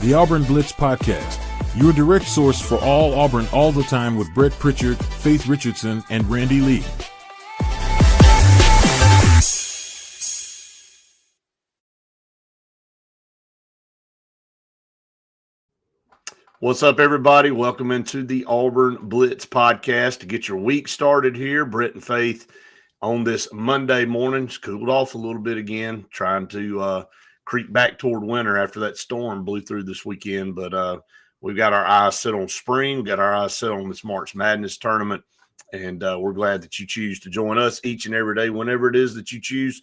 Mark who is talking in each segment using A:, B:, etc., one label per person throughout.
A: the Auburn Blitz Podcast, your direct source for all Auburn all the time with Brett Pritchard, Faith Richardson, and Randy Lee.
B: What's up, everybody? Welcome into the Auburn Blitz Podcast to get your week started here. Brett and Faith on this Monday morning. It's cooled off a little bit again, trying to creep back toward winter after that storm blew through this weekend. But we've got our eyes set on spring. We've got our eyes set on this March Madness tournament. And we're glad that you choose to join us each and every day, whenever it is that you choose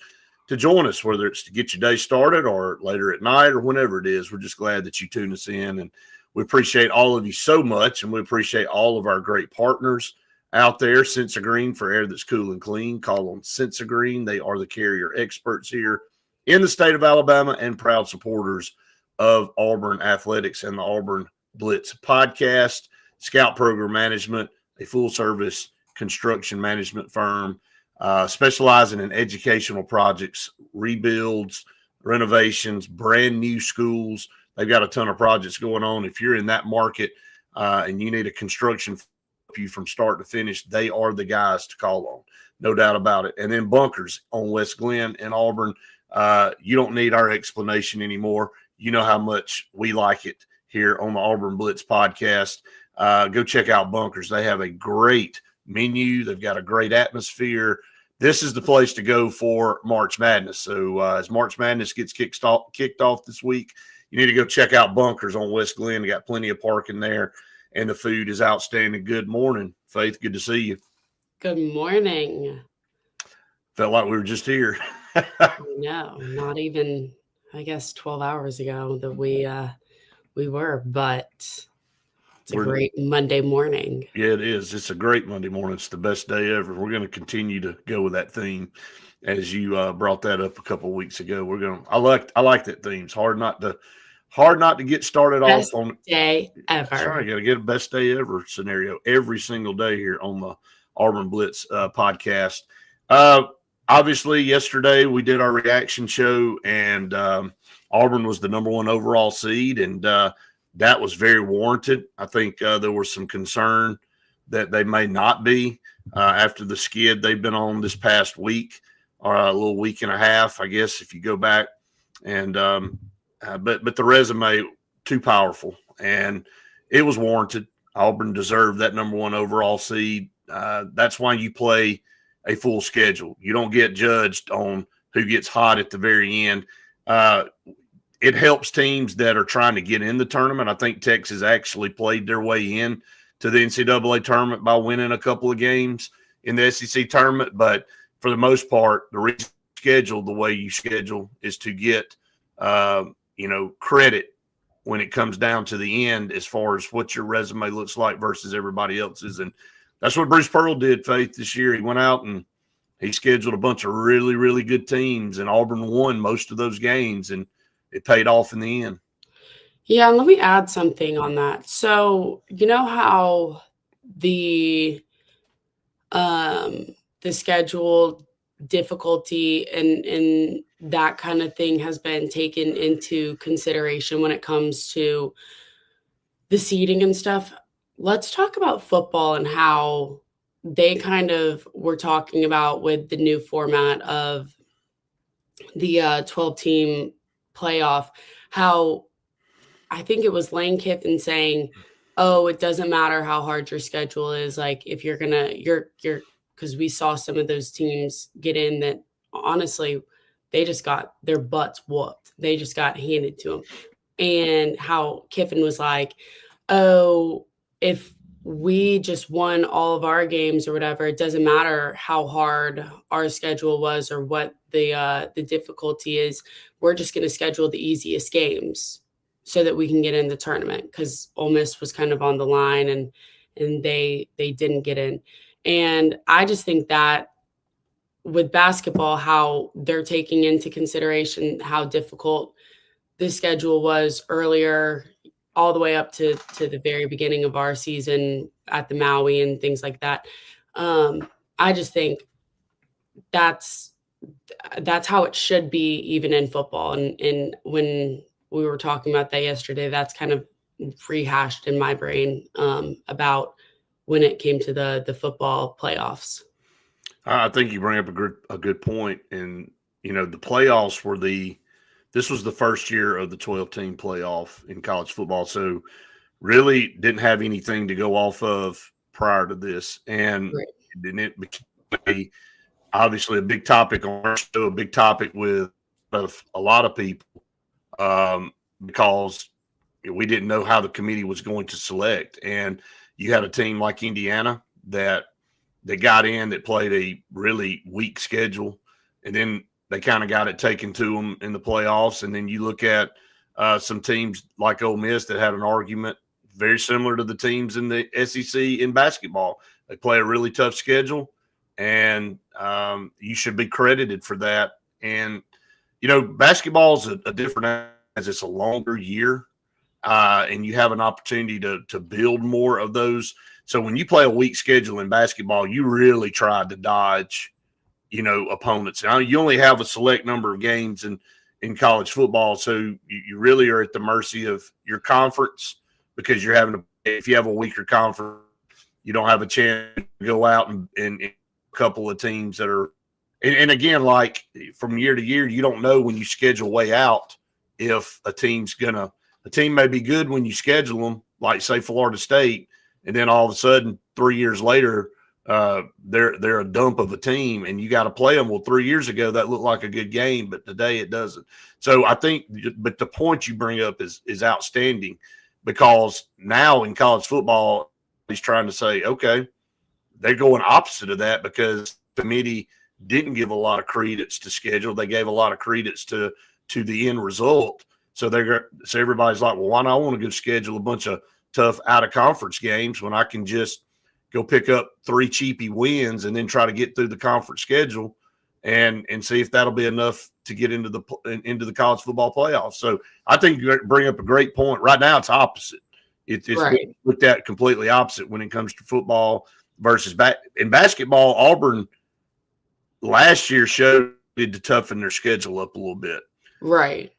B: to join us, whether it's to get your day started or later at night or whenever it is. We're just glad that you tune us in. And we appreciate all of you so much, and we appreciate all of our great partners out there. Sense of Green for air that's cool and clean. Call on Sense of Green. They are the carrier experts here in the state of Alabama and proud supporters of Auburn Athletics and the Auburn Blitz Podcast. Scout Program Management, a full-service construction management firm specializing in educational projects, rebuilds, renovations, brand new schools. They've got a ton of projects going on. If you're in that market and you need a construction you from start to finish, they are the guys to call on, no doubt about it. And then Bunkers on West Glen and Auburn. You don't need our explanation anymore. You know how much we like it here on the Auburn Blitz Podcast. Go check out Bunkers. They have a great menu. They've got a great atmosphere. This is the place to go for March Madness. So as March Madness gets kicked off this week, you need to go check out Bunkers on West Glen. They got plenty of parking there, and the food is outstanding. Good morning, Faith. Good to see you.
C: Good morning.
B: Felt like we were just here.
C: No, not even, I guess, 12 hours ago that we were, but it's a great Monday morning.
B: Yeah, it is. It's a great Monday morning. It's the best day ever. We're going to continue to go with that theme. As you brought that up a couple of weeks ago, I like that theme. It's hard not to get started
C: best
B: off on
C: day ever.
B: That's right. Got to get a best day ever scenario every single day here on the Auburn Blitz podcast. Obviously, yesterday we did our reaction show, and Auburn was the number one overall seed, and that was very warranted. I think there was some concern that they may not be after the skid they've been on this past week. Or a little week and a half, I guess, if you go back. And but the resume, too powerful. And it was warranted. Auburn deserved that number one overall seed. That's why you play a full schedule. You don't get judged on who gets hot at the very end. It helps teams that are trying to get in the tournament. I think Texas actually played their way in to the NCAA tournament by winning a couple of games in the SEC tournament. But for the most part, the reschedule, the way you schedule, is to get, credit when it comes down to the end as far as what your resume looks like versus everybody else's. And that's what Bruce Pearl did, Faith, this year. He went out and he scheduled a bunch of really, really good teams, and Auburn won most of those games, and it paid off in the end.
C: Yeah, let me add something on that. So you know how the schedule difficulty and that kind of thing has been taken into consideration when it comes to the seeding and stuff. Let's talk about football and how they kind of were talking about with the new format of the 12-team playoff, how I think it was Lane Kiffin saying, oh, it doesn't matter how hard your schedule is. Like if you're because we saw some of those teams get in that honestly, they just got their butts whooped. They just got handed to them. And how Kiffin was like, oh, if we just won all of our games or whatever, it doesn't matter how hard our schedule was or what the difficulty is. We're just going to schedule the easiest games so that we can get in the tournament, because Ole Miss was kind of on the line and they didn't get in. And I just think that with basketball, how they're taking into consideration how difficult the schedule was earlier, all the way up to the very beginning of our season at the Maui and things like that. I just think that's how it should be, even in football. And when we were talking about that yesterday. That's kind of rehashed in my brain about when it came to the football playoffs.
B: I think you bring up a good point. And, the playoffs this was the first year of the 12-team playoff in college football. So really didn't have anything to go off of prior to this. And
C: Right.
B: then it became obviously a big topic on our show, a big topic with a lot of people because we didn't know how the committee was going to select. And you had a team like Indiana that got in, that played a really weak schedule, and then they kind of got it taken to them in the playoffs. And then you look at some teams like Ole Miss that had an argument very similar to the teams in the SEC in basketball. They play a really tough schedule, and you should be credited for that. And, basketball is a different, as it's a longer year, and you have an opportunity to build more of those. So when you play a weak schedule in basketball, you really try to dodge, opponents. Now, you only have a select number of games in college football, so you really are at the mercy of your conference, because you're having to, if you have a weaker conference, you don't have a chance to go out and a couple of teams that are, and again, like from year to year, you don't know when you schedule way out if a team may be good when you schedule them, like say Florida State, and then all of a sudden 3 years later, they're a dump of a team, and you got to play them. Well, 3 years ago that looked like a good game, but today it doesn't. So I think, but the point you bring up is outstanding, because now in college football, he's trying to say, okay, they're going opposite of that, because the committee didn't give a lot of credence to schedule. They gave a lot of credence to the end result. So everybody's like, well, why not? I want to go schedule a bunch of tough out of conference games when I can just go pick up 3 cheapy wins and then try to get through the conference schedule and see if that'll be enough to get into the college football playoffs. So I think you bring up a great point. Right now, it's opposite. It's
C: Right.
B: looked at completely opposite when it comes to football versus in basketball. Auburn last year showed to toughen their schedule up a little bit.
C: Right.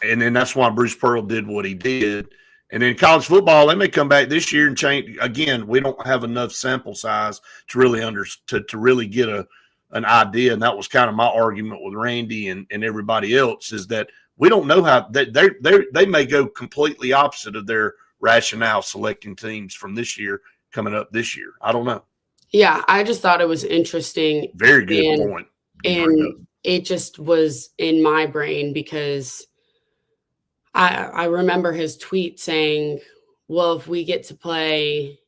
B: And then that's why Bruce Pearl did what he did. And then college football, they may come back this year and change. Again, we don't have enough sample size to really to really get an idea. And that was kind of my argument with Randy and everybody else, is that we don't know how they may go completely opposite of their rationale selecting teams from this year coming up this year. I don't know.
C: Yeah, I just thought it was interesting.
B: Very good point.
C: And it just was in my brain because I remember his tweet saying, well, if we get to play,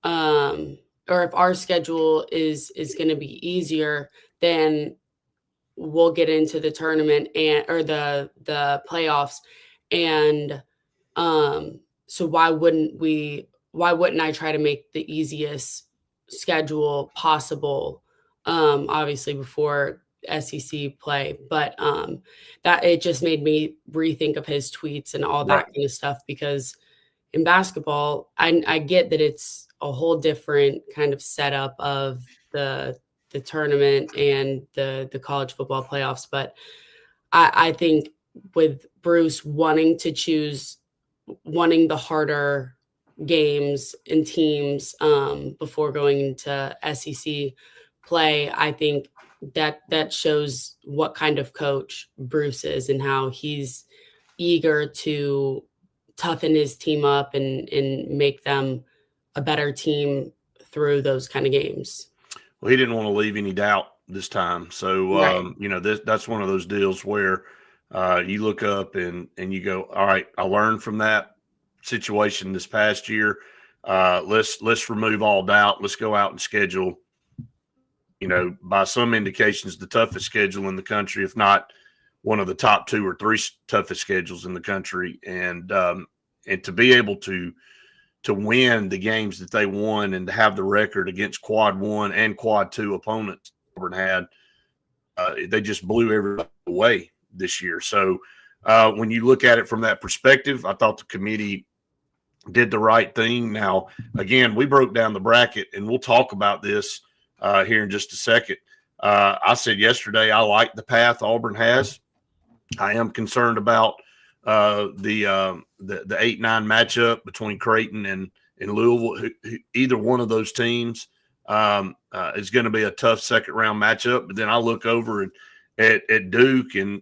C: or if our schedule is going to be easier, then we'll get into the tournament or the playoffs. And so why wouldn't I try to make the easiest schedule possible, obviously before SEC play, but that it just made me rethink of his tweets and all that kind of stuff, because in basketball, I get that it's a whole different kind of setup of the tournament and the college football playoffs, but I think with Bruce wanting the harder games and teams before going into SEC play, I think that shows what kind of coach Bruce is and how he's eager to toughen his team up and make them a better team through those kind of games.
B: Well, he didn't want to leave any doubt this time. So,
C: Right.
B: That's one of those deals where you look up and you go, all right, I learned from that situation this past year. Let's remove all doubt. Let's go out and schedule, by some indications, the toughest schedule in the country, if not one of the top 2 or 3 toughest schedules in the country. And to be able to win the games that they won and to have the record against quad 1 and quad 2 opponents Auburn had, they just blew everybody away this year. So when you look at it from that perspective, I thought the committee did the right thing. Now, again, we broke down the bracket, and we'll talk about this here in just a second. I said yesterday I like the path Auburn has. I am concerned about the 8-9 matchup between Creighton and Louisville. Either one of those teams is going to be a tough second round matchup. But then I look over at Duke, and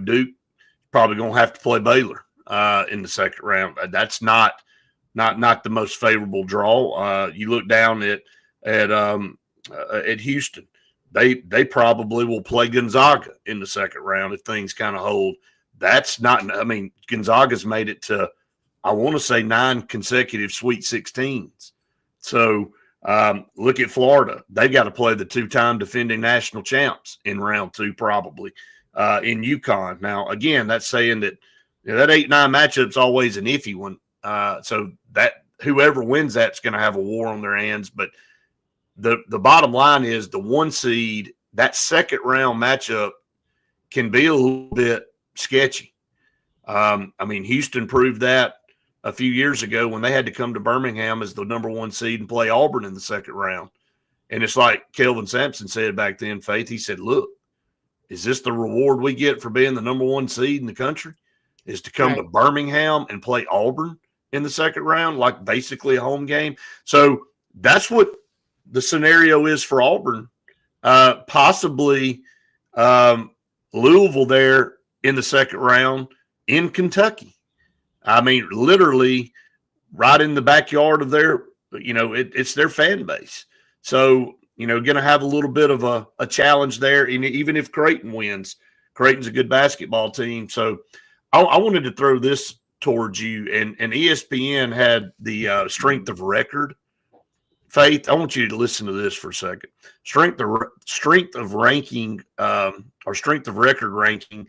B: Duke probably going to have to play Baylor in the second round. That's not the most favorable draw. You look down at Houston. They probably will play Gonzaga in the second round if things kind of hold. That's not – I mean, Gonzaga's made it to, I want to say, 9 consecutive Sweet 16s. So look at Florida. They've got to play the 2-time defending national champs in round 2 probably in UConn. Now, again, that's saying that that 8-9 matchup's always an iffy one. So that whoever wins that's going to have a war on their hands. But the bottom line is the 1 seed, that second round matchup can be a little bit sketchy. I mean, Houston proved that a few years ago when they had to come to Birmingham as the number 1 seed and play Auburn in the second round. And it's like Kelvin Sampson said back then, Faith, he said, look, is this the reward we get for being the number 1 seed in the country? Is to come to Birmingham and play Auburn in the second round, like basically a home game. So that's what the scenario is for Auburn. Possibly Louisville there in the second round in Kentucky. I mean, literally right in the backyard of their, it's their fan base. So, going to have a little bit of a challenge there. And even if Creighton wins, Creighton's a good basketball team. So I wanted to throw this towards you. And ESPN had the strength of record. Faith, I want you to listen to this for a second. Strength of ranking or strength of record ranking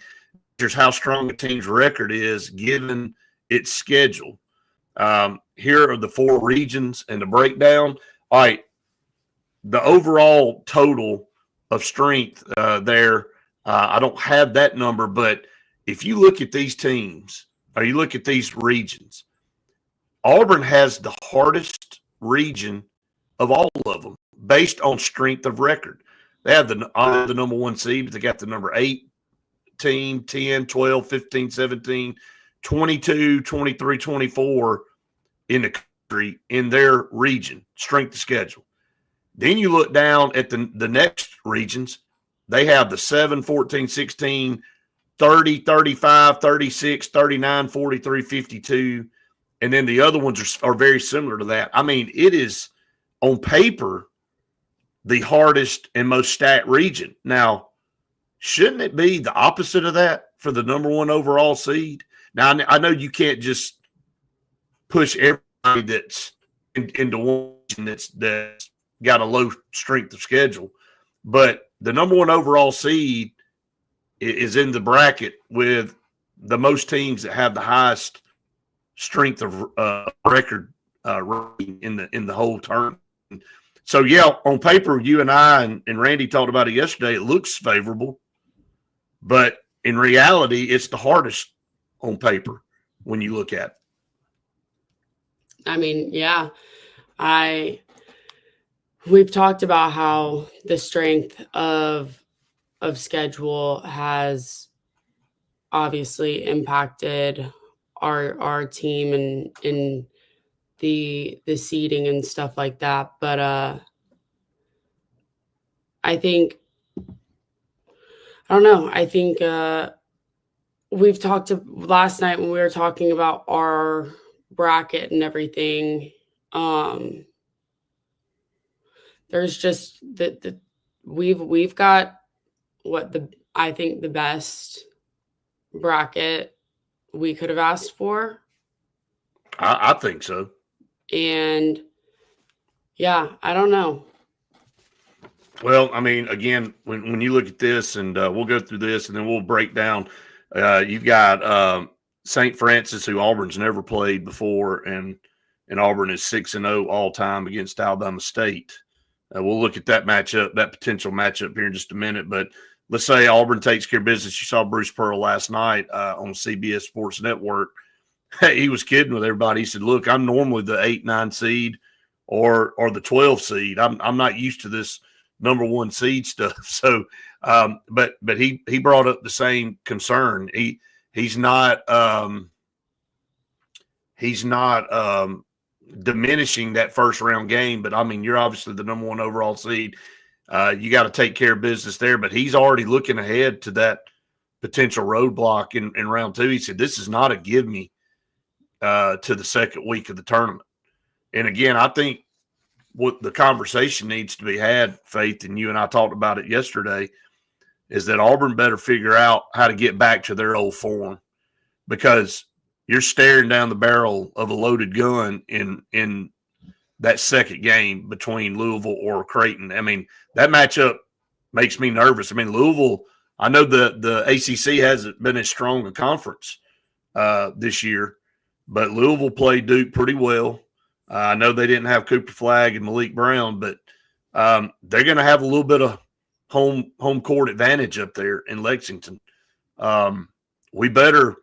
B: is how strong a team's record is given its schedule. Here are the 4 regions and the breakdown. All right, the overall total of strength there, I don't have that number, but if you look at these teams or you look at these regions, Auburn has the hardest region of all of them based on strength of record. They have the number 1 seed, but they got the number 18, 10, 12, 15, 17, 22, 23, 24 in the country in their region, strength of schedule. Then you look down at the next regions. They have the 7, 14, 16, 30, 35, 36, 39, 43, 52. And then the other ones are very similar to that. I mean, it is on paper the hardest and most stacked region. Now, shouldn't it be the opposite of that for the number 1 overall seed? Now, I know you can't just push everybody that's into one that's got a low strength of schedule, but the number 1 overall seed is in the bracket with the most teams that have the highest strength of record in the whole tournament. So, yeah, on paper, you and I and Randy talked about it yesterday. It looks favorable, but in reality, it's the hardest on paper when you look at it.
C: I mean, yeah, we've talked about how the strength of schedule has obviously impacted our team and in the seeding and stuff like that. But I think, I don't know. I think we've talked last night when we were talking about our bracket and everything. There's just we've got I think the best bracket we could have asked for.
B: I think so.
C: And yeah, I don't know.
B: Well, I mean, again, when you look at this, and we'll go through this, and then we'll break down. You've got St. Francis, who Auburn's never played before, and Auburn is 6-0 all time against Alabama State. We'll look at that matchup, that potential matchup here in just a minute. But let's say Auburn takes care of business. You saw Bruce Pearl last night on CBS Sports Network. He was kidding with everybody. He said, "Look, I'm normally the 8-9 seed or the 12 seed. I'm not used to this number 1 seed stuff." So, but he brought up the same concern. he's not diminishing that first round game. But I mean, you're obviously the number one overall seed. You got to take care of business there. But he's already looking ahead to that potential roadblock in round two. He said, "This is not a give me to the second week of the tournament." And again, I think what the conversation needs to be had, Faith, and you and I talked about it yesterday, is that Auburn better figure out how to get back to their old form, because you're staring down the barrel of a loaded gun in that second game between Louisville or Creighton. I mean, that matchup makes me nervous. I mean, Louisville, I know the ACC hasn't been as strong a conference this year, but Louisville played Duke pretty well. I know they didn't have Cooper Flagg and Malik Brown, but they're going to have a little bit of home court advantage up there in Lexington. We better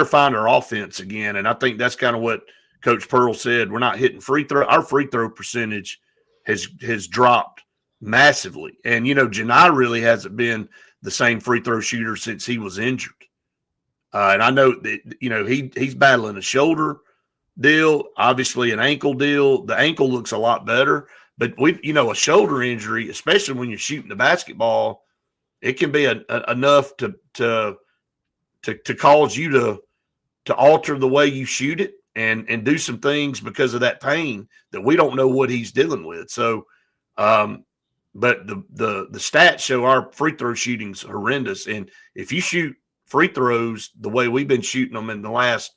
B: find our offense again, and I think that's kind of what Coach Pearl said. We're not hitting free throw. Our free throw percentage has dropped massively, and Janai really hasn't been the same free throw shooter since he was injured. And I know that he's battling a shoulder deal, obviously an ankle deal. The ankle looks a lot better, but a shoulder injury, especially when you're shooting the basketball, it can be enough to cause you to alter the way you shoot it and do some things because of that pain that we don't know what he's dealing with. So, but the stats show our free throw shooting's horrendous, and if you shoot free throws the way we've been shooting them in the last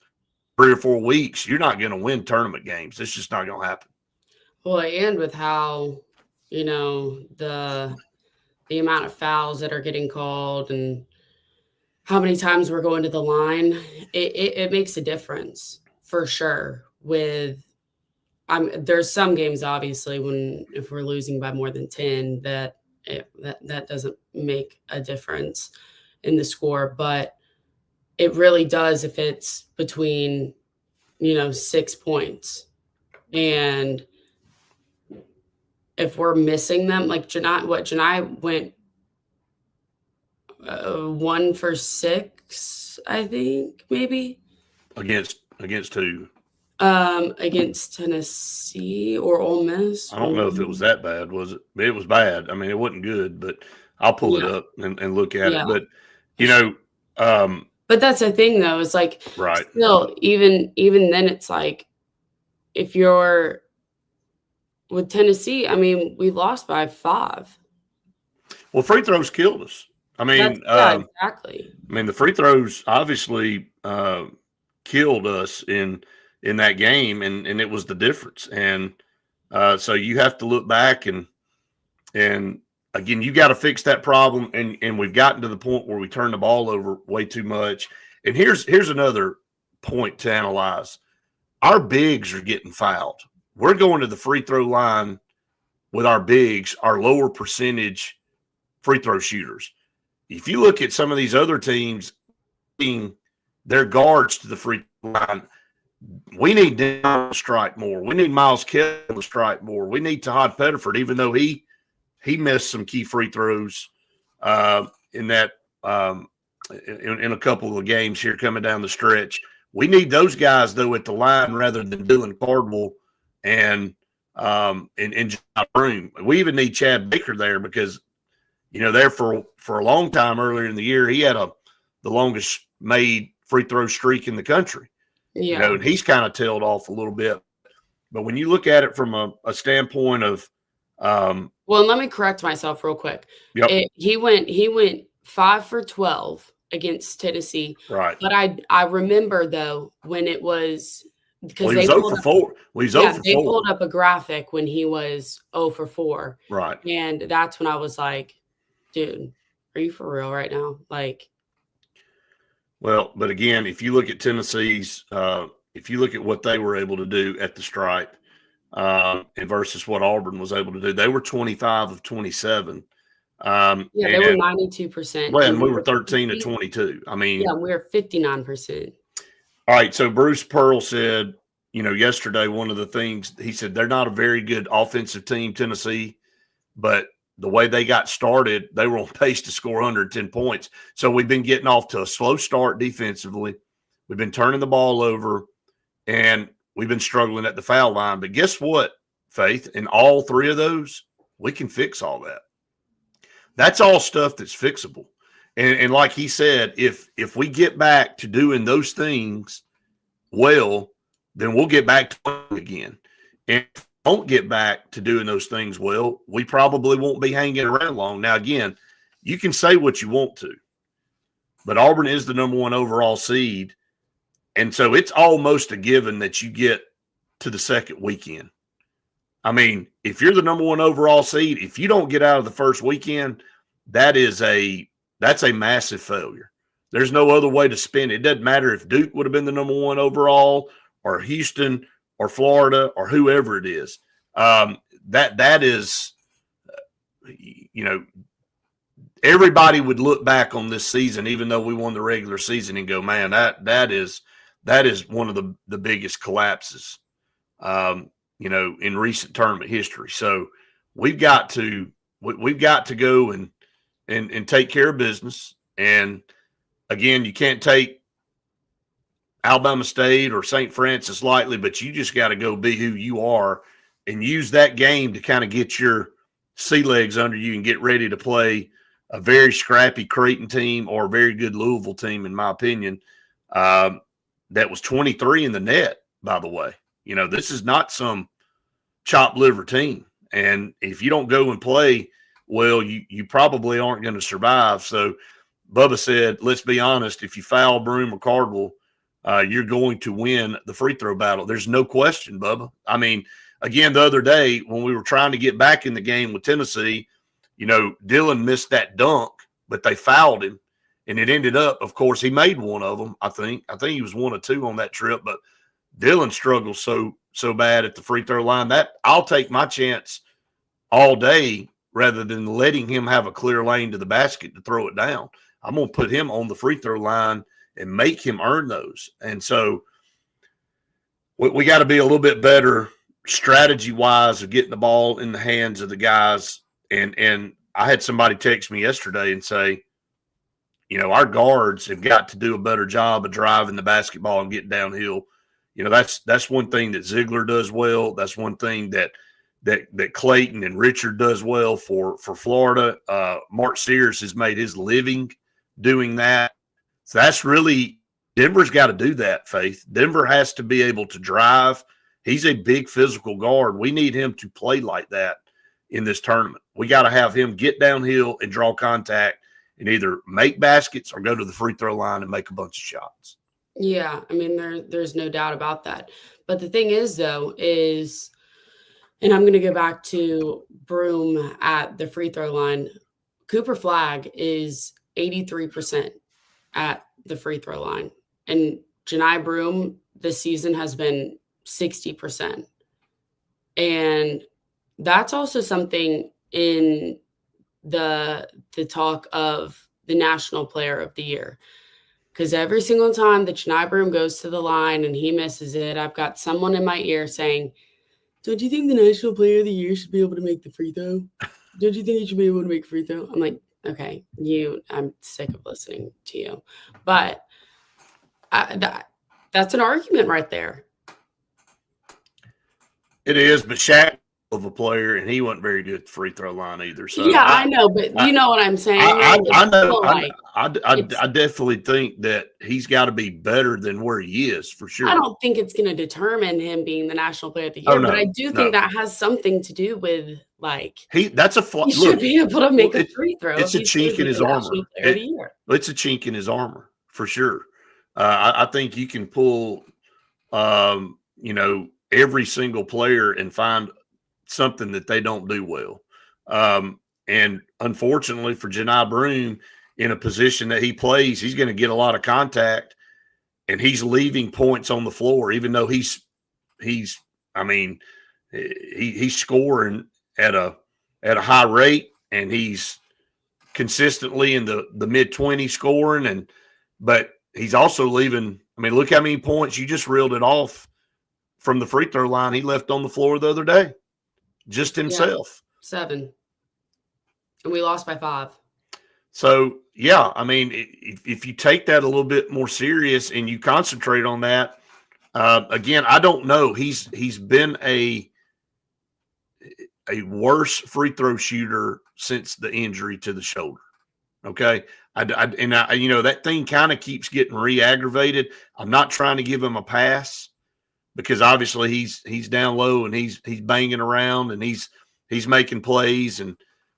B: 3 or 4 weeks, you're not going to win tournament games. It's just not going to happen.
C: Well, and with how, the amount of fouls that are getting called and how many times we're going to the line, it makes a difference for sure. There's some games, obviously, if we're losing by more than 10, that doesn't make a difference in the score, but it really does if it's between, 6 points. And if we're missing them, like Janai went 1 for 6, I think, maybe.
B: Against who?
C: Against Tennessee or Ole Miss.
B: I don't know if it was that bad, was it? It was bad. I mean, it wasn't good, but I'll pull it up and look at it. But
C: but that's the thing, though. It's like,
B: right.
C: Still, even then, it's like, if you're with Tennessee, I mean, we lost by 5.
B: Well, free throws killed us. I mean,
C: exactly.
B: I mean, the free throws obviously killed us in that game, and it was the difference. And so you have to look back and again, you got to fix that problem. And we've gotten to the point where we turn the ball over way too much. And here's another point to analyze. Our bigs are getting fouled. We're going to the free throw line with our bigs, our lower percentage free throw shooters. If you look at some of these other teams being their guards to the free throw line, we need them to strike more. We need Miles Kelly to strike more. We need Tahad Pettiford, even though he missed some key free throws in that in a couple of the games here coming down the stretch. We need those guys, though, at the line rather than Dylan Cardwell and John Broome. We even need Chad Baker there because, there for a long time earlier in the year, he had the longest made free throw streak in the country.
C: Yeah.
B: And he's kind of tailed off a little bit. But when you look at it from a standpoint of
C: well, let me correct myself real quick.
B: Yep.
C: He went 5 for 12 against Tennessee.
B: Right.
C: But I remember, though, when it was because
B: he was 0 for 4. Well, he's 0 for 4.
C: They pulled up a graphic when he was 0 for 4.
B: Right.
C: And that's when I was like, dude, are you for real right now? Like,
B: well, but again, if you look at Tennessee's, if you look at what they were able to do at the stripe and versus what Auburn was able to do, they were 25 of 27.
C: They were 92%.
B: Well, and we were 13 of 22. I mean,
C: we were 59%.
B: All right. So Bruce Pearl said, yesterday, one of the things he said, they're not a very good offensive team, Tennessee, but the way they got started, they were on pace to score 110 points. So we've been getting off to a slow start defensively. We've been turning the ball over, and we've been struggling at the foul line. But guess what, Faith? In all three of those, we can fix all that. That's all stuff that's fixable. And like he said, if we get back to doing those things well, then we'll get back to playing again. And if we don't get back to doing those things well, we probably won't be hanging around long. Now, again, you can say what you want to, but Auburn is the number 1 overall seed. And so it's almost a given that you get to the second weekend. I mean, if you're the number 1 overall seed, if you don't get out of the first weekend, that's a massive failure. There's no other way to spin it. It doesn't matter if Duke would have been the number 1 overall, or Houston, or Florida, or whoever it is. That is, everybody would look back on this season, even though we won the regular season, and go, man, that is one of the biggest collapses, in recent tournament history. So we've got to go and take care of business. And again, you can't take Alabama State or St. Francis lightly, but you just got to go be who you are and use that game to kind of get your sea legs under you and get ready to play a very scrappy Creighton team or a very good Louisville team, in my opinion, that was 23 in the net, by the way. This is not some chopped liver team. And if you don't go and play well, you probably aren't going to survive. So Bubba said, let's be honest, if you foul Broome or Cardwell, you're going to win the free throw battle. There's no question, Bubba. I mean, again, the other day when we were trying to get back in the game with Tennessee, Dylan missed that dunk, but they fouled him. And it ended up, of course, he made one of them, I think. I think he was 1 or 2 on that trip, but Dylan struggled so bad at the free throw line that I'll take my chance all day rather than letting him have a clear lane to the basket to throw it down. I'm going to put him on the free throw line and make him earn those. And so we got to be a little bit better strategy-wise of getting the ball in the hands of the guys. And I had somebody text me yesterday and say, our guards have got to do a better job of driving the basketball and getting downhill. That's one thing that Ziegler does well. That's one thing that Clayton and Richard does well for Florida. Mark Sears has made his living doing that. So that's really – Denver's got to do that, Faith. Denver has to be able to drive. He's a big physical guard. We need him to play like that in this tournament. We got to have him get downhill and draw contact and either make baskets or go to the free throw line and make a bunch of shots.
C: Yeah, I mean, there's no doubt about that. But the thing is, though, and I'm going to go back to Broome at the free throw line. Cooper Flagg is 83% at the free throw line. And Janai Broome this season has been 60%. And that's also something in the talk of the National Player of the Year. Because every single time that Janai Broome goes to the line and he misses it, I've got someone in my ear saying, don't you think the National Player of the Year should be able to make the free throw? Don't you think he should be able to make a free throw? I'm like, okay, I'm sick of listening to you. But that's an argument right there.
B: It is, but Shaq of a player, and he wasn't very good at the free throw line either. So
C: yeah, I know, but you know what I'm saying.
B: I know. I definitely think that he's got to be better than where he is for sure.
C: I don't think it's going to determine him being the National Player of the Year, but I do think that has something to do with he should be able to make a free throw.
B: It's a chink in his armor. It's a chink in his armor for sure. I think you can pull, every single player and find something that they don't do well. And unfortunately for Janai Broome, in a position that he plays, he's going to get a lot of contact and he's leaving points on the floor, even though he's scoring at a high rate and he's consistently in the mid-20s scoring. But he's also leaving. I mean, look how many points you just reeled it off from the free throw line he left on the floor the other day. Just himself.
C: Yeah, 7. And we lost by 5.
B: So, yeah, I mean, if you take that a little bit more serious and you concentrate on that, again, I don't know. He's been a worse free throw shooter since the injury to the shoulder. Okay. That thing kind of keeps getting re-aggravated. I'm not trying to give him a pass because obviously he's down low and he's banging around and he's making plays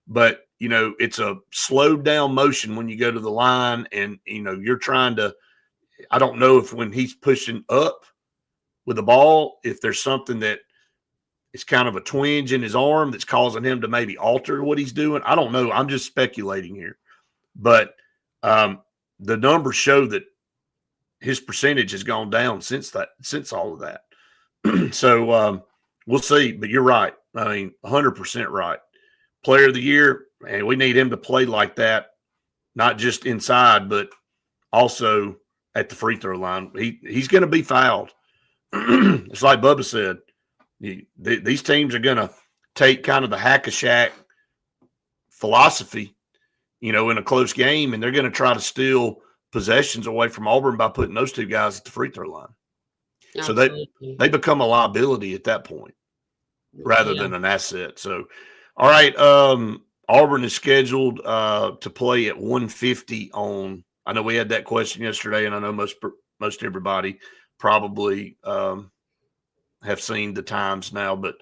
B: but it's a slowed down motion when you go to the line and you're trying to. I don't know if when he's pushing up with the ball, if there's something that is kind of a twinge in his arm that's causing him to maybe alter what he's doing. I don't know. I'm just speculating here, but the numbers show that his percentage has gone down since all of that. So we'll see. But you're right. I mean, 100% right. Player of the year, and we need him to play like that, not just inside, but also at the free throw line. He's going to be fouled. It's like Bubba said. These teams are going to take kind of the hack-a-shack philosophy, in a close game, and they're going to try to steal possessions away from Auburn by putting those two guys at the free throw line. Absolutely. So they become a liability at that point rather than an asset. So, all right, Auburn is scheduled to play at 1:50 on. I know we had that question yesterday, and I know most everybody probably have seen the times now, but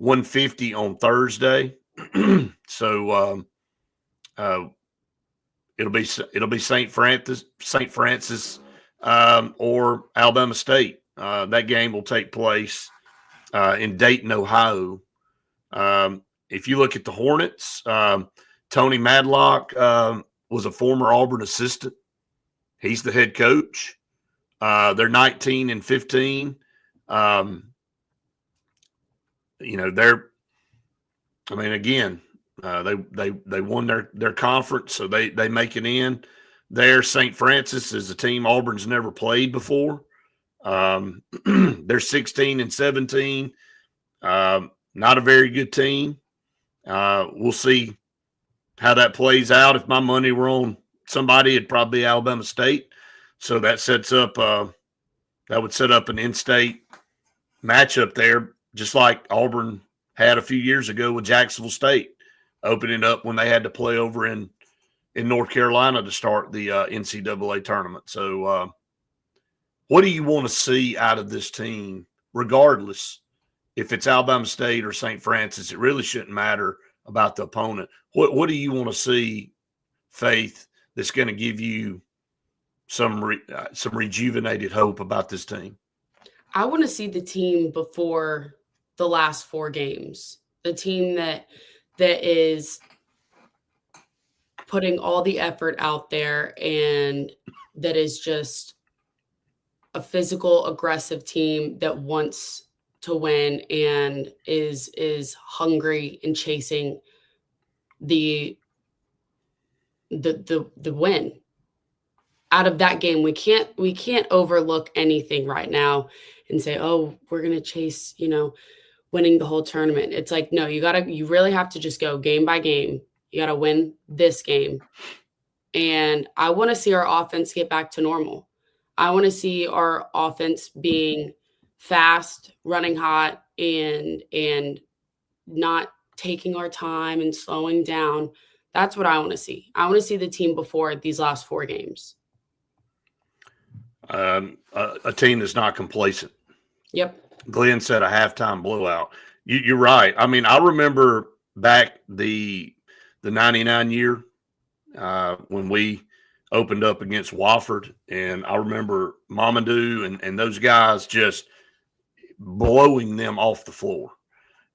B: 1:50 on Thursday. So it'll be St. Francis or Alabama State. That game will take place in Dayton, Ohio. If you look at the Hornets, Tony Madlock was a former Auburn assistant. He's the head coach. They're 19-15. They won their conference, so they make it in. There, St. Francis is a team Auburn's never played before. They're 16-17. Not a very good team. We'll see how that plays out. If my money were on somebody, it'd probably be Alabama State. So that would set up an in-state matchup there, just like Auburn had a few years ago with Jacksonville State, opening up when they had to play over in North Carolina to start the NCAA tournament. So what do you want to see out of this team, regardless if it's Alabama State or St. Francis? It really shouldn't matter about the opponent. What do you want to see, Faith, that's going to give you some rejuvenated hope about this team?
C: I want to see the team before the last 4 games, the team that is putting all the effort out there and that is just a physical, aggressive team that wants to win and is hungry and chasing the win. Out of that game, we can't overlook anything right now and say, oh, we're going to chase, winning the whole tournament. It's like, no, you really have to just go game by game. You got to win this game. And I want to see our offense get back to normal. I want to see our offense being fast, running hot, and not taking our time and slowing down. That's what I want to see. I want to see the team before these last 4 games.
B: A team that's not complacent.
C: Yep.
B: Glenn said a halftime blowout. You're right. I mean, I remember back the 99 year when we opened up against Wofford, and I remember Mamadou and those guys just blowing them off the floor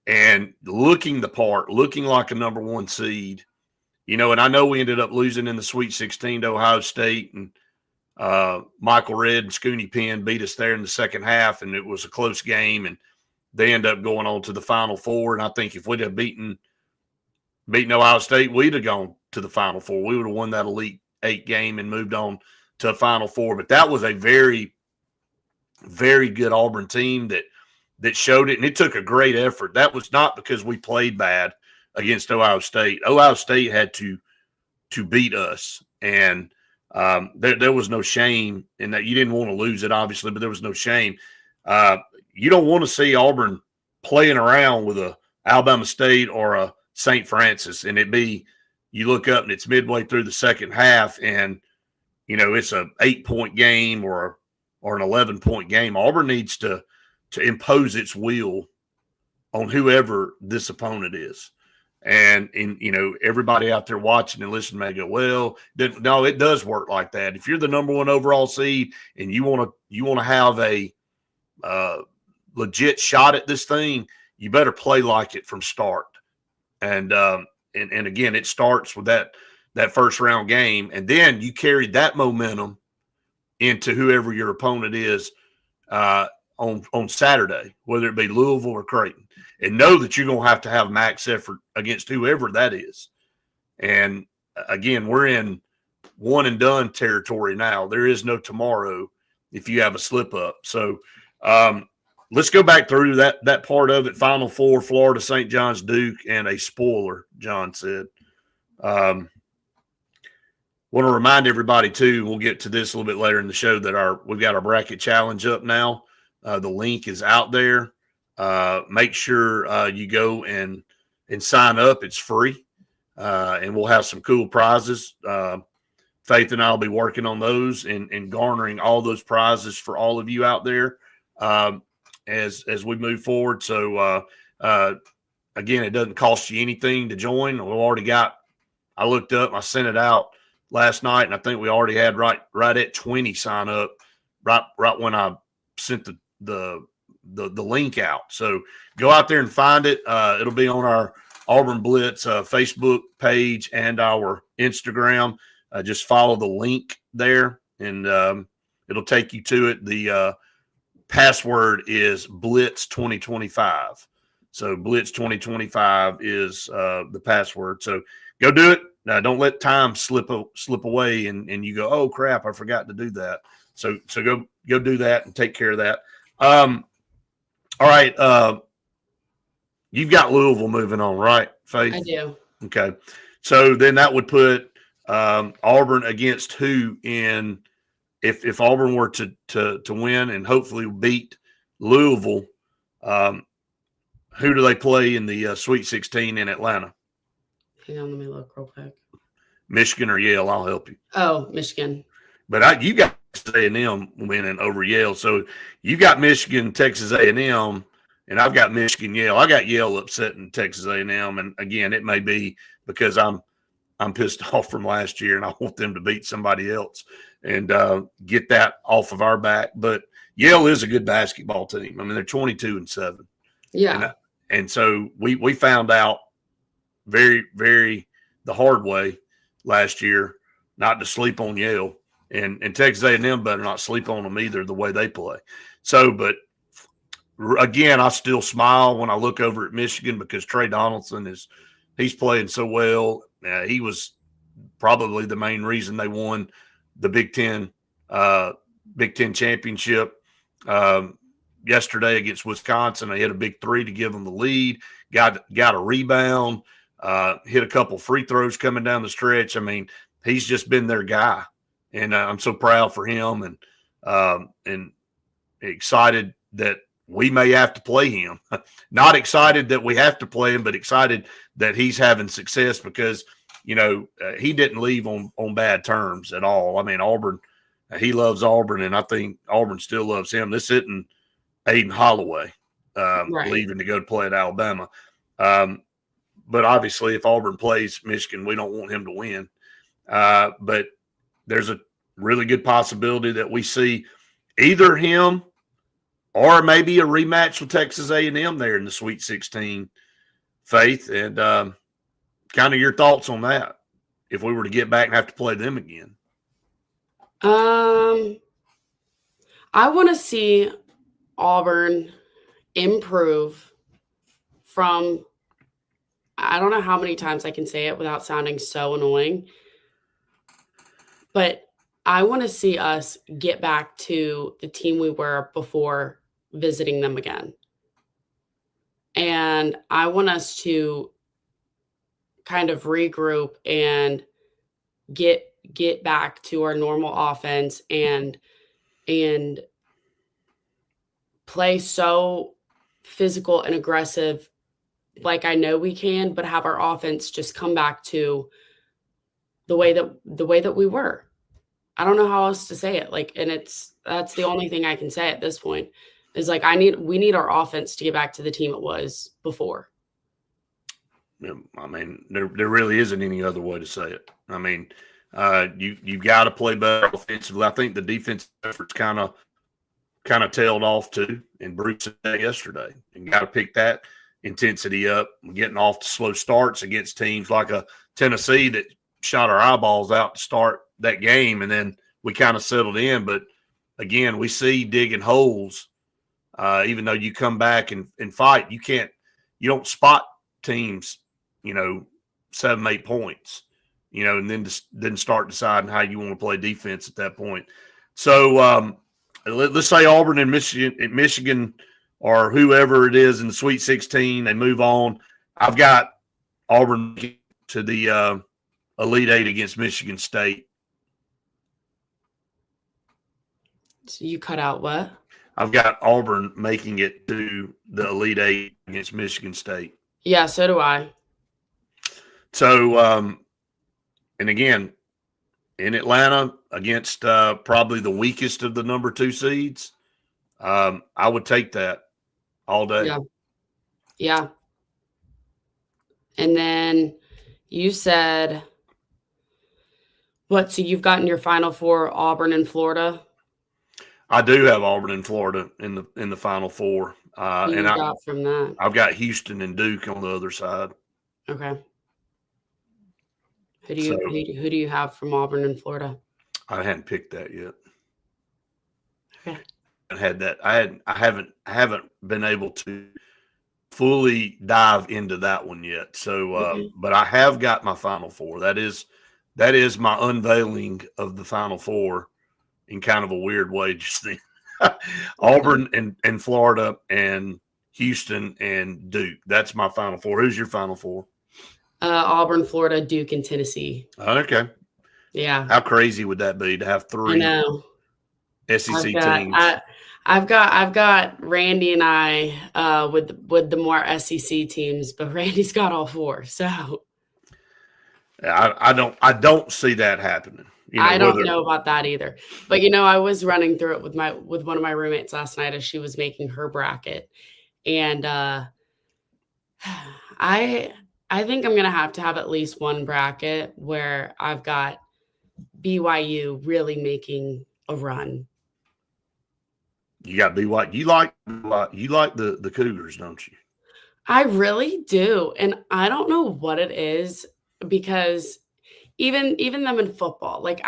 B: and looking the part, looking like a number 1 seed. And I know we ended up losing in the Sweet 16 to Ohio State, and Michael Redd and Scooney Penn beat us there in the second half, and it was a close game, and they end up going on to the Final Four. And I think if we'd have beaten Ohio State, we'd have gone to the Final Four. We would have won that Elite 8 game and moved on to a Final Four. But that was a very, very good Auburn team that showed it, and it took a great effort. That was not because we played bad. against Ohio State. Ohio State had to beat us, and there was no shame in that. You didn't want to lose it, obviously, but there was no shame. You don't want to see Auburn playing around with a Alabama State or a St. Francis, and you look up and it's midway through the second half, and it's a 8-point game or an 11-point game. Auburn needs to impose its will on whoever this opponent is. And everybody out there watching and listening may go, well, no, it does work like that. If you're the number 1 overall seed and you want to have a legit shot at this thing, you better play like it from start. And again, it starts with that first round game, and then you carry that momentum into whoever your opponent is on Saturday, whether it be Louisville or Creighton, and know that you're going to have max effort against whoever that is. And again, we're in one and done territory now. There is no tomorrow if you have a slip up. So let's go back through that part of it. Final Four: Florida, St. John's, Duke, and a spoiler, John said. Want to remind everybody too, we'll get to this a little bit later in the show, that we've got our bracket challenge up now. The link is out there. Make sure you go and sign up. It's free, and we'll have some cool prizes. Faith and I will be working on those and garnering all those prizes for all of you out there as we move forward. So again, it doesn't cost you anything to join. I looked up, I sent it out last night, and I think we already had right at 20 sign up right when I sent the link out. So go out there and find it. It'll be on our Auburn Blitz Facebook page and our Instagram. Just follow the link there, and it'll take you to it. The password is Blitz 2025. So Blitz 2025 is the password. So go do it. Now, don't let time slip away and you go, oh crap, I forgot to do that. So go do that and take care of that. All right. You've got Louisville moving on, right, Faith?
C: I do.
B: Okay. So then that would put Auburn against who in if Auburn were to win and hopefully beat Louisville, who do they play in the Sweet 16 in Atlanta?
C: Hang on, let me look real quick.
B: Michigan or Yale? I'll help you.
C: Oh, Michigan.
B: But you got Texas A&M winning over Yale. So you got Michigan, Texas A&M, and I've got Michigan, Yale. I got Yale upsetting Texas A&M, and again, it may be because I'm pissed off from last year, and I want them to beat somebody else and get that off of our back. But Yale is a good basketball team. I mean, they're 22-7.
C: Yeah.
B: And so we found out very, very the hard way last year not to sleep on Yale. And Texas A&M better not sleep on them either, the way they play. So, but again, I still smile when I look over at Michigan because Trey Donaldson he's playing so well. He was probably the main reason they won the Big Ten championship yesterday against Wisconsin. They hit a big three to give them the lead. Got a rebound. Hit a couple free throws coming down the stretch. I mean, he's just been their guy, and I'm so proud for him and excited that we may have to play him. Not excited that we have to play him, but excited that he's having success because, he didn't leave on bad terms at all. I mean, Auburn, he loves Auburn, and I think Auburn still loves him. This isn't Aiden Holloway
C: Right.
B: leaving to go to play at Alabama. But obviously, if Auburn plays Michigan, we don't want him to win. But there's a really good possibility that we see either him or maybe a rematch with Texas A&M there in the Sweet 16, Faith. And kind of your thoughts on that if we were to get back and have to play them again.
C: I want to see Auburn improve from – I don't know how many times I can say it without sounding so annoying, but I want to see us get back to the team we were before visiting them again. And I want us to kind of regroup and get back to our normal offense and play so physical and aggressive like I know we can, but have our offense just come back to the way that we were. I don't know how else to say it. Like, and that's the only thing I can say at this point is like we need our offense to get back to the team it was before.
B: Yeah, I mean, there really isn't any other way to say it. I mean, you've got to play better offensively. I think the defensive efforts kind of tailed off too, and Bruce said yesterday. And got to pick that intensity up. Getting off to slow starts against teams like a Tennessee that shot our eyeballs out to start that game, and then we kind of settled in. But again, we see digging holes. Even though you come back and fight, you don't spot teams, 7, 8 points, and then start deciding how you want to play defense at that point. So let's say Auburn and Michigan or whoever it is in the Sweet 16, they move on. I've got Auburn to the Elite Eight against Michigan State.
C: So you cut out what?
B: I've got Auburn making it to the Elite Eight against Michigan State.
C: Yeah, so do I.
B: So, and again, in Atlanta against probably the weakest of the number 2 seeds, I would take that all day.
C: Yeah. And then you said what? So you've gotten your Final Four, Auburn and Florida.
B: I do have Auburn and Florida in the Final Four.
C: And got from that?
B: I've got Houston and Duke on the other side.
C: Okay. Who do you have from Auburn and Florida?
B: I hadn't picked that yet.
C: Okay.
B: I haven't been able to fully dive into that one yet. So, but I have got my Final Four. That is my unveiling of the Final Four in kind of a weird way just then. Auburn and Florida and Houston and Duke. That's my Final Four. Who's your Final Four?
C: Auburn, Florida, Duke, and Tennessee.
B: Okay.
C: Yeah.
B: How crazy would that be to have 3 SEC teams?
C: I've got Randy and I with the more SEC teams, but Randy's got all 4. So
B: I don't see that happening.
C: I don't know about that either. But I was running through it with one of my roommates last night as she was making her bracket. And I think I'm gonna have to have at least one bracket where I've got BYU really making a run.
B: You got BYU. You like the Cougars, don't you?
C: I really do. And I don't know what it is because even them in football, like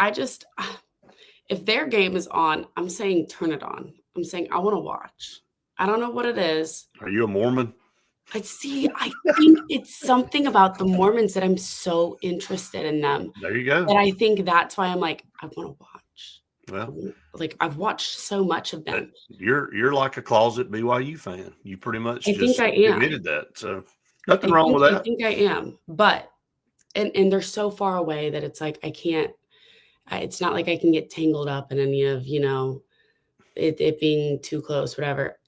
C: if their game is on, I'm saying turn it on. I'm saying I want to watch. I don't know what it is.
B: Are you a Mormon?
C: I think it's something about the Mormons that I'm so interested in them.
B: There you go.
C: And I think that's why I'm like, I want to watch.
B: Well,
C: like I've watched so much of them.
B: You're like a closet BYU fan. You pretty much admitted that. So nothing wrong with that.
C: I think I am, but and they're so far away that it's like I can't. It's not like I can get tangled up in any of it being too close, whatever.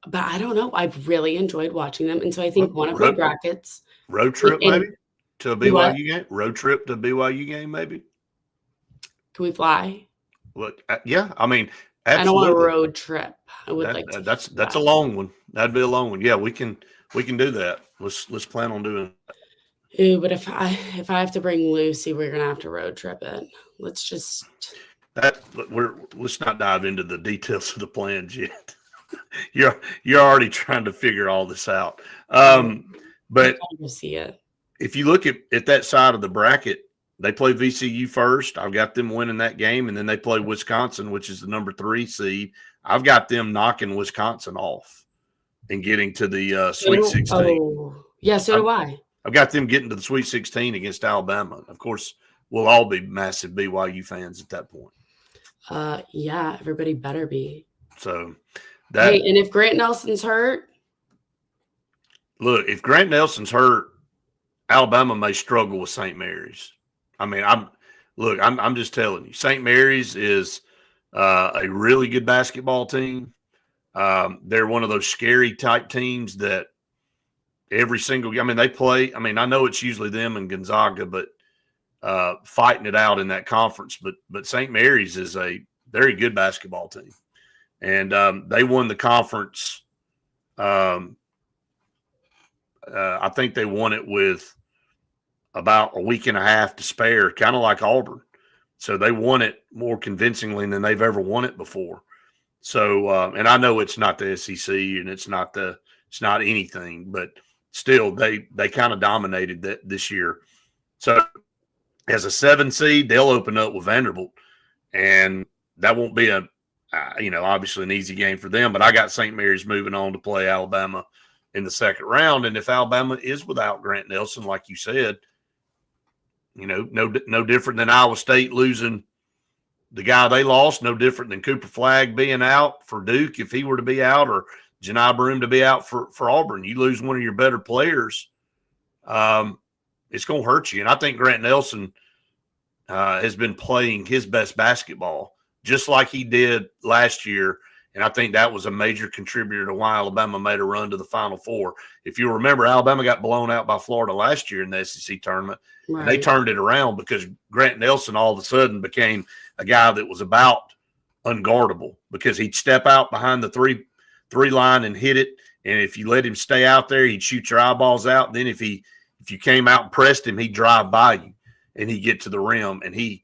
C: But I don't know. I've really enjoyed watching them, and so I think one of the brackets
B: road trip maybe to a BYU game. Road trip to a BYU game maybe.
C: Can we fly?
B: Look, yeah. I mean, absolutely.
C: I don't want a road trip. I would like to.
B: That's a long one. That'd be a long one. Yeah, we can do that. Let's plan on doing that.
C: Ew, but if I have to bring Lucy, we're gonna have to road trip it. Let's not dive into the details of the plans yet. You're already trying to figure all this out. But see it.
B: If you look at that side of the bracket, they play VCU first. I've got them winning that game, and then they play Wisconsin, which is the number 3 seed. I've got them knocking Wisconsin off and getting to the Sweet 16.
C: Oh, yeah, so do I.
B: I've got them getting to the Sweet 16 against Alabama. Of course, we'll all be massive BYU fans at that point.
C: Yeah, everybody better be.
B: So
C: and if Grant Nelson's hurt,
B: look, if Grant Nelson's hurt, Alabama may struggle with St. Mary's. I mean, I'm just telling you, St. Mary's is a really good basketball team. They're one of those scary type teams that every single – I mean, they play – I mean, I know it's usually them and Gonzaga, but fighting it out in that conference. But St. Mary's is a very good basketball team. And they won the conference I think they won it with about a week and a half to spare, kind of like Auburn. So they won it more convincingly than they've ever won it before. So, and I know it's not the SEC and it's not anything, but still they kind of dominated that this year. So as a 7 seed, they'll open up with Vanderbilt, and that won't be obviously an easy game for them. But I got St. Mary's moving on to play Alabama in the second round. And if Alabama is without Grant Nelson, like you said, no different than Iowa State losing the guy they lost, no different than Cooper Flagg being out for Duke if he were to be out, or Janai Broome to be out for Auburn. You lose one of your better players, it's going to hurt you. And I think Grant Nelson has been playing his best basketball, just like he did last year. And I think that was a major contributor to why Alabama made a run to the Final Four. If you remember, Alabama got blown out by Florida last year in the SEC tournament. Right. And they turned it around because Grant Nelson all of a sudden became a guy that was about unguardable, because he'd step out behind the three line and hit it. And if you let him stay out there, he'd shoot your eyeballs out. And then if you came out and pressed him, he'd drive by you and he'd get to the rim. And he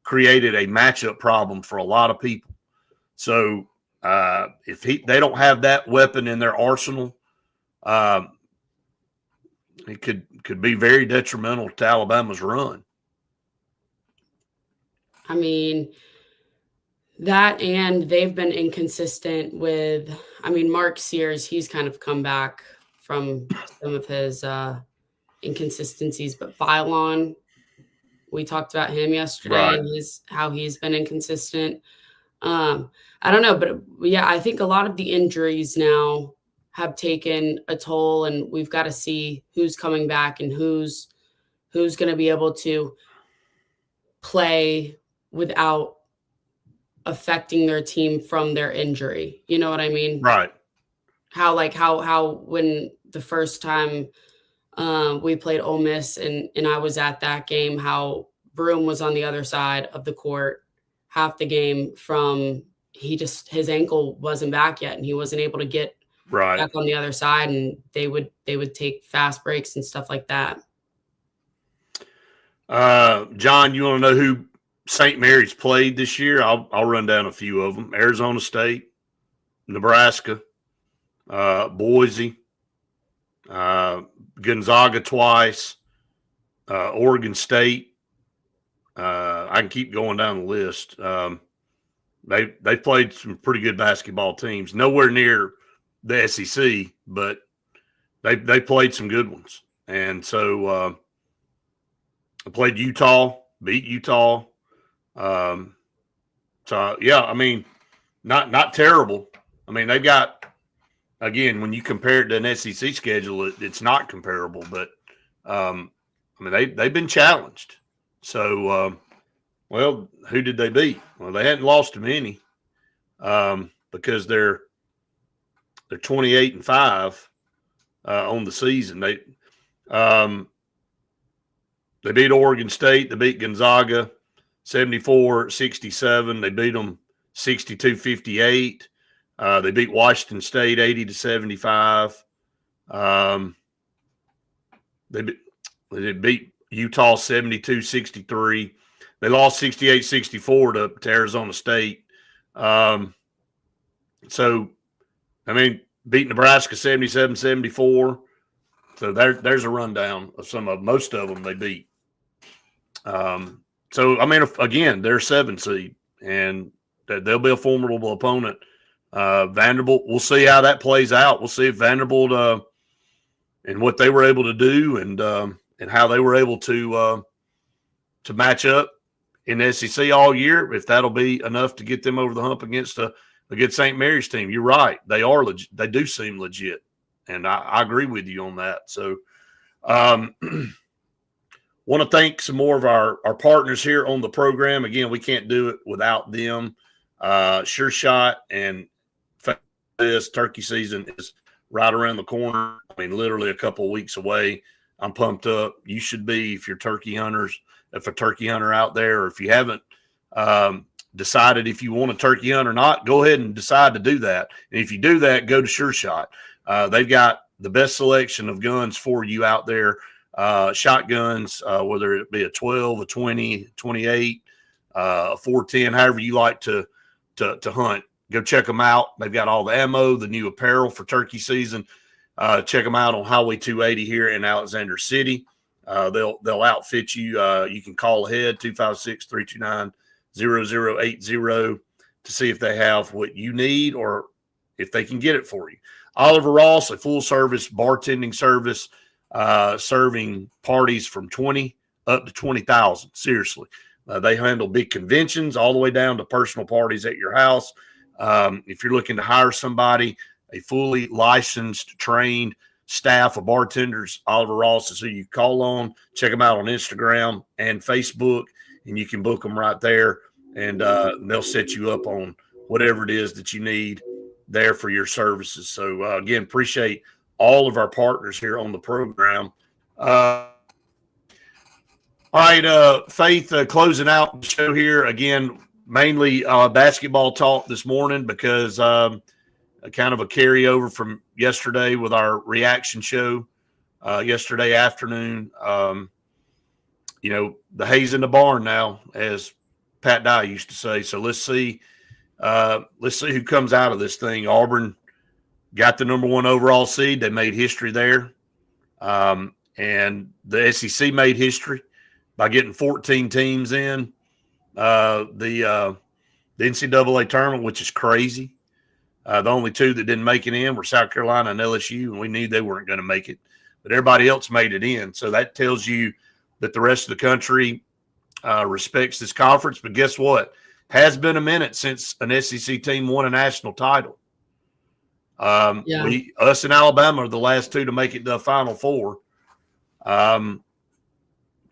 B: created a matchup problem for a lot of people. So if they don't have that weapon in their arsenal, it could be very detrimental to Alabama's run.
C: I mean, that, and they've been inconsistent with, Mark Sears, he's kind of come back from some of his inconsistencies, but Phylon, we talked about him yesterday, right, and how he's been inconsistent. I don't know, but yeah, I think a lot of the injuries now have taken a toll, and we've got to see who's coming back and who's going to be able to play without affecting their team from their injury. You know what I mean?
B: Right.
C: How when the first time we played Ole Miss and I was at that game, how Broome was on the other side of the court half the game from his ankle wasn't back yet, and he wasn't able to get
B: right
C: back on the other side, and they would take fast breaks and stuff like that.
B: John, you want to know who St. Mary's played this year? I'll run down a few of them. Arizona State, Nebraska, Boise, Gonzaga twice, Oregon State. I can keep going down the list. They played some pretty good basketball teams. Nowhere near the SEC, but they played some good ones. And so I played Utah, beat Utah. So yeah, not terrible. They've got, again, when you compare it to an SEC schedule, it's not comparable, but they've been challenged. So, well, who did they beat? Well, they hadn't lost to many, because they're 28-5 on the season. They beat Oregon State. They beat Gonzaga 74-67. They beat them 62-58. They beat Washington State 80-75. They beat Utah 72-63. They lost 68-64 to Arizona State. So, beat Nebraska 77-74. So there's a rundown of most of them they beat. So, again, they're 7 seed, and they'll be a formidable opponent. Vanderbilt, we'll see how that plays out. We'll see if Vanderbilt and what they were able to do and how they were able to match up in the SEC all year, if that'll be enough to get them over the hump against a good St. Mary's team. You're right. They are legit. They do seem legit, and I agree with you on that. So, Want to thank some more of our partners here on the program. Again, we can't do it without them. Sure Shot and this turkey season is right around the corner. I mean, literally a couple of weeks away. I'm pumped up. You should be if you're turkey hunters, if a turkey hunter out there, or if you haven't decided if you want a turkey hunt or not, go ahead and decide to do that. And if you do that, go to Sure Shot. They've got the best selection of guns for you out there. Shotguns, whether it be a 12, a 20, 28, a 410, however you like to hunt. Go check them out. They've got all the ammo, the new apparel for turkey season. Check them out on Highway 280 here in Alexander City. They'll outfit you. You can call ahead 256-329-0080 to see if they have what you need or if they can get it for you. Oliver Ross, a full service bartending service, serving parties from 20 up to 20,000. Seriously. They handle big conventions all the way down to personal parties at your house. If you're looking to hire somebody, a fully licensed, trained staff of bartenders, Oliver Ross is who you call on. Check them out on Instagram and Facebook, and you can book them right there, and they'll set you up on whatever it is that you need there for your services. So, again, appreciate all of our partners here on the program. All right, Faith, closing out the show here. Again, mainly basketball talk this morning because kind of a carryover from yesterday with our reaction show yesterday afternoon. The hay's in the barn now, as Pat Dye used to say. So let's see who comes out of this thing. Auburn got the number 1 overall seed. They made history there. And the SEC made history by getting 14 teams in the NCAA tournament, which is crazy. The only 2 that didn't make it in were South Carolina and LSU, and we knew they weren't going to make it. But everybody else made it in. So that tells you that the rest of the country respects this conference. But guess what? Has been a minute since an SEC team won a national title. Us and Alabama are the last 2 to make it to the Final Four.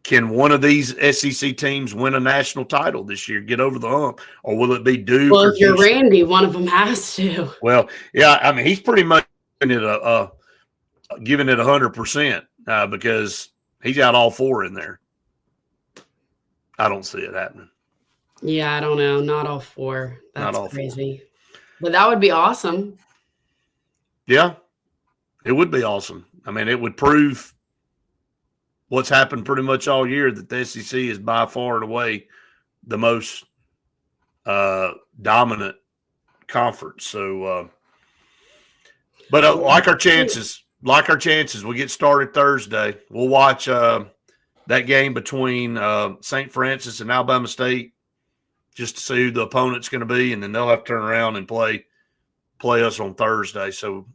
B: Can one of these SEC teams win a national title this year, get over the hump, or will it be Duke?
C: Well, if you're Randy, one of them has to.
B: Well, yeah, I mean, he's pretty much giving it 100% because he's got all 4 in there. I don't see it happening.
C: Yeah, I don't know. Not all 4. That's
B: all
C: crazy. 4. But that would be awesome.
B: Yeah, it would be awesome. I mean, it would prove what's happened pretty much all year, that the SEC is by far and away the most dominant conference. So, but like our chances, we get started Thursday. We'll watch that game between St. Francis and Alabama State just to see who the opponent's going to be, and then they'll have to turn around and play us on Thursday. So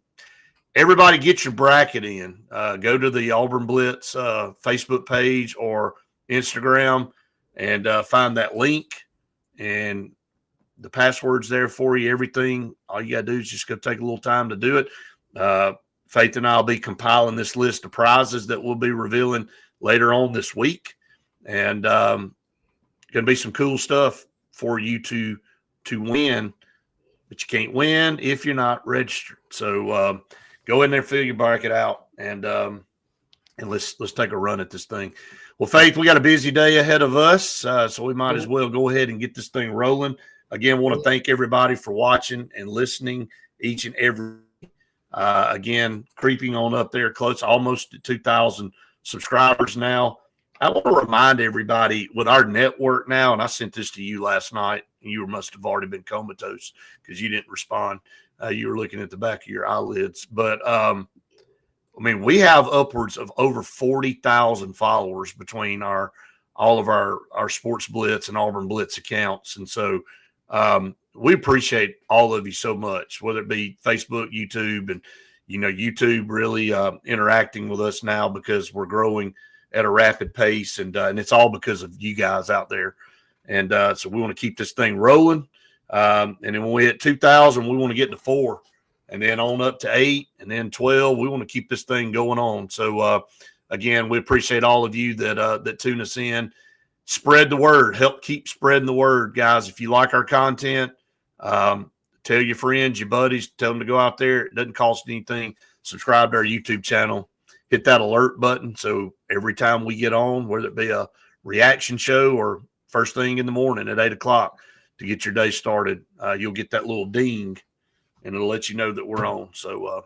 B: everybody get your bracket in. Go to the Auburn Blitz Facebook page or Instagram and find that link, and the password's there for you, everything. All you got to do is just go take a little time to do it. Faith and I will be compiling this list of prizes that we'll be revealing later on this week, and going to be some cool stuff for you to win, but you can't win if you're not registered. So go in there, fill your bracket out, and let's take a run at this thing. Well, Faith, we got a busy day ahead of us, so we might as well go ahead and get this thing rolling. Again, want to thank everybody for watching and listening each and every again, creeping on up there close, almost to 2,000 subscribers now. I want to remind everybody with our network now, and I sent this to you last night, and you must have already been comatose because you didn't respond. You were looking at the back of your eyelids. But, I mean, we have upwards of over 40,000 followers between all of our Sports Blitz and Auburn Blitz accounts. And so we appreciate all of you so much, whether it be Facebook, YouTube, and, YouTube really interacting with us now because we're growing at a rapid pace, and it's all because of you guys out there. And so we want to keep this thing rolling. And then when we hit 2,000, we want to get to 4, and then on up to 8, and then 12. We want to keep this thing going on. So again, we appreciate all of you that tune us in. Spread the word. Help keep spreading the word, guys. If you like our content, tell your friends, your buddies, tell them to go out there. It doesn't cost anything. Subscribe to our YouTube channel. Hit that alert button so every time we get on, whether it be a reaction show or first thing in the morning at 8 o'clock to get your day started, you'll get that little ding, and it'll let you know that we're on. So,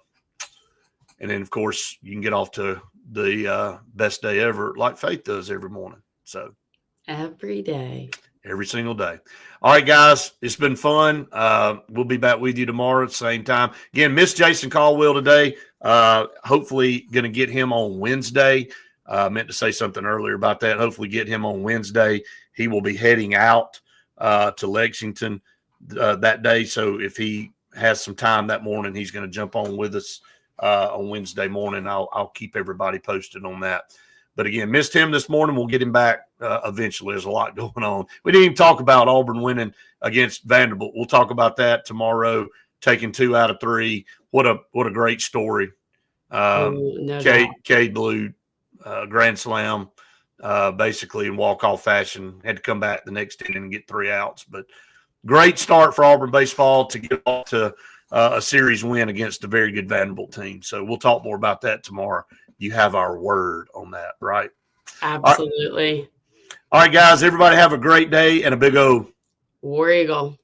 B: and then, of course, you can get off to the best day ever like Faith does every morning. So
C: every day.
B: Every single day. All right, guys, it's been fun. We'll be back with you tomorrow at the same time. Again, miss Jason Caldwell today. Hopefully going to get him on Wednesday. Meant to say something earlier about that. Hopefully get him on Wednesday. He will be heading out to Lexington that day. So if he has some time that morning, he's going to jump on with us on Wednesday morning. I'll keep everybody posted on that. But again, missed him this morning. We'll get him back eventually. There's a lot going on. We didn't even talk about Auburn winning against Vanderbilt. We'll talk about that tomorrow, taking 2 out of 3. What a great story. Cade blew grand slam basically in walk-off fashion. Had to come back the next inning and get 3 outs. But great start for Auburn baseball to get off to a series win against a very good Vanderbilt team. So we'll talk more about that tomorrow. You have our word on that, right?
C: Absolutely.
B: All right, guys, everybody have a great day and a big O.
C: War Eagle.